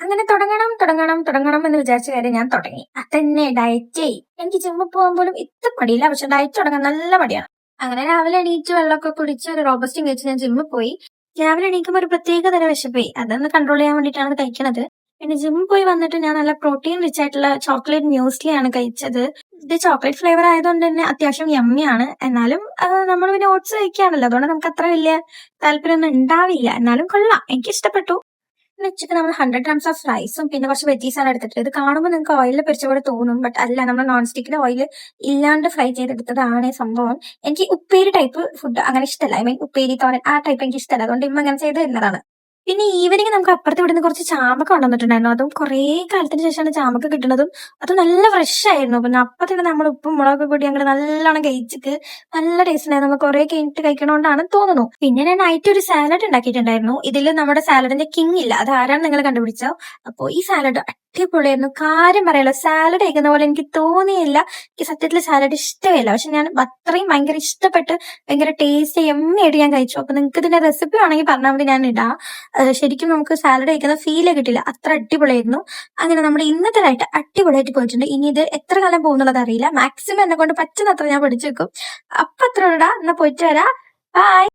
അങ്ങനെ തുടങ്ങണം തുടങ്ങണം തുടങ്ങണം എന്ന് വിചാരിച്ച കാര്യം ഞാൻ തുടങ്ങി. അതന്നെ ഡയറ്റ്. എനിക്ക് ജിമ്മിൽ പോകാൻ പോലും ഇത്ര മടിയില്ല. പക്ഷെ ഡയറ്റ് തുടങ്ങാൻ നല്ല മടിയാണ്. അങ്ങനെ രാവിലെ എണീറ്റ് വെള്ളമൊക്കെ കുടിച്ച് ഒരു റോബസ്റ്റും കഴിച്ച് ഞാൻ ജിമ്മിൽ പോയി. രാവിലെ എണീക്കുമ്പോൾ ഒരു പ്രത്യേക തരം വിശപ്പേ. അതൊന്ന് കൺട്രോൾ ചെയ്യാൻ വേണ്ടിയിട്ടാണ് കഴിക്കണത്. പിന്നെ ജിമ്മിൽ പോയി വന്നിട്ട് ഞാൻ നല്ല പ്രോട്ടീൻ റിച്ച് ആയിട്ടുള്ള ചോക്ലേറ്റ് മ്യൂസ്ലി ആണ് കഴിച്ചത്. ഇത് ചോക്ലേറ്റ് ഫ്ലേവർ ആയതുകൊണ്ട് തന്നെ അത്യാവശ്യം യമ്മിയാണ്. എന്നാലും നമ്മൾ പിന്നെ ഓട്സ് കഴിക്കുകയാണല്ലോ. അതുകൊണ്ട് നമുക്ക് അത്ര വലിയ താല്പര്യമൊന്നും ഉണ്ടാവില്ല. എന്നാലും കൊള്ളാം. എനിക്ക് ഇഷ്ടപ്പെട്ടു. പിന്നെ ഉച്ചയ്ക്ക് നമ്മൾ 100 grams ഓഫ് റൈസും പിന്നെ കുറച്ച് വെജീസാണ് എടുത്തിട്ടുള്ളത്. ഇത് കാണുമ്പോൾ നിങ്ങൾക്ക് ഓയിലിൽ പൊരിച്ച പോലെ തോന്നും. ബട്ട് അല്ല, നമ്മൾ നോൺ സ്റ്റിക്കിൽ ഓയിൽ ഇല്ലാണ്ട് ഫ്രൈ ചെയ്തെടുത്തതാണ് സംഭവം. എനിക്ക് ഉപ്പേരി ടൈപ്പ് ഫുഡ് അങ്ങനെ ഇഷ്ടമല്ല. ഐ മീൻ ഉപ്പേരി തോരൻ ആ ടൈപ്പ് എനിക്ക് ഇഷ്ടമല്ല. അതുകൊണ്ട് ഇമ്മ അങ്ങനെ ചെയ്ത് തരുന്നതാണ്. പിന്നെ ഈവനിങ് നമുക്ക് അപ്പുറത്ത് ഇവിടുന്ന് കുറച്ച് ചാമ്പക്ക കൊണ്ടുവന്നിട്ടുണ്ടായിരുന്നു. അതും കുറേ കാലത്തിന് ശേഷമാണ് ചാമ്പക്ക കിട്ടുന്നതും. അത് നല്ല ഫ്രഷ് ആയിരുന്നു. പിന്നെ അപ്പൊ തന്നെ നമ്മൾ ഉപ്പും മുളകൊക്കെ കൂടി അങ്ങോട്ട് നല്ലോണം കഴിച്ചിട്ട് നല്ല ടേസ്റ്റ് ഉണ്ടായിരുന്നു. നമ്മൾ കുറെ കഴിഞ്ഞിട്ട് കഴിക്കണോണ്ടാണ് തോന്നുന്നു. പിന്നെ ഞാൻ നൈറ്റ് ഒരു സാലഡ് ഉണ്ടാക്കിയിട്ടുണ്ടായിരുന്നു. ഇതിൽ നമ്മുടെ സാലഡിന്റെ കിങ് ഇല്ല, അത് ആരാണ് നിങ്ങൾ കണ്ടുപിടിച്ചോ? അപ്പൊ ഈ സാലഡ് അടിപൊളിയായിരുന്നു. കാര്യം പറയാലോ, സാലഡ് കഴിക്കുന്ന പോലെ എനിക്ക് തോന്നിയില്ല. എനിക്ക് സത്യത്തിൽ സാലഡ് ഇഷ്ടമില്ല. പക്ഷെ ഞാൻ അത്രയും ഭയങ്കര ഇഷ്ടപ്പെട്ട് ഭയങ്കര ടേസ്റ്റ് എമ്മയായിട്ട് ഞാൻ കഴിച്ചു. അപ്പൊ നിങ്ങൾക്ക് ഇതിന്റെ റെസിപ്പി ആണെങ്കിൽ പറഞ്ഞാൽ മതി, ഞാൻ ഇടാം. ശരിക്കും നമുക്ക് സാലഡ് കഴിക്കുന്ന ഫീലേ കിട്ടില്ല, അത്ര അടിപൊളിയായിരുന്നു. അങ്ങനെ നമ്മുടെ ഇന്നത്തെ ഡയറ്റ് അടിപൊളിയായിട്ട് പോയിട്ടുണ്ട്. ഇനി ഇത് എത്ര കാലം പോകുന്നുള്ളത് അറിയില്ല. മാക്സിമം എന്നെ കൊണ്ട് പറ്റുന്നത്ര ഞാൻ പഠിച്ചു വെക്കും. അപ്പൊ അത്ര ഇടാ. എന്നാ പോയിട്ട് വരാം. ബൈ.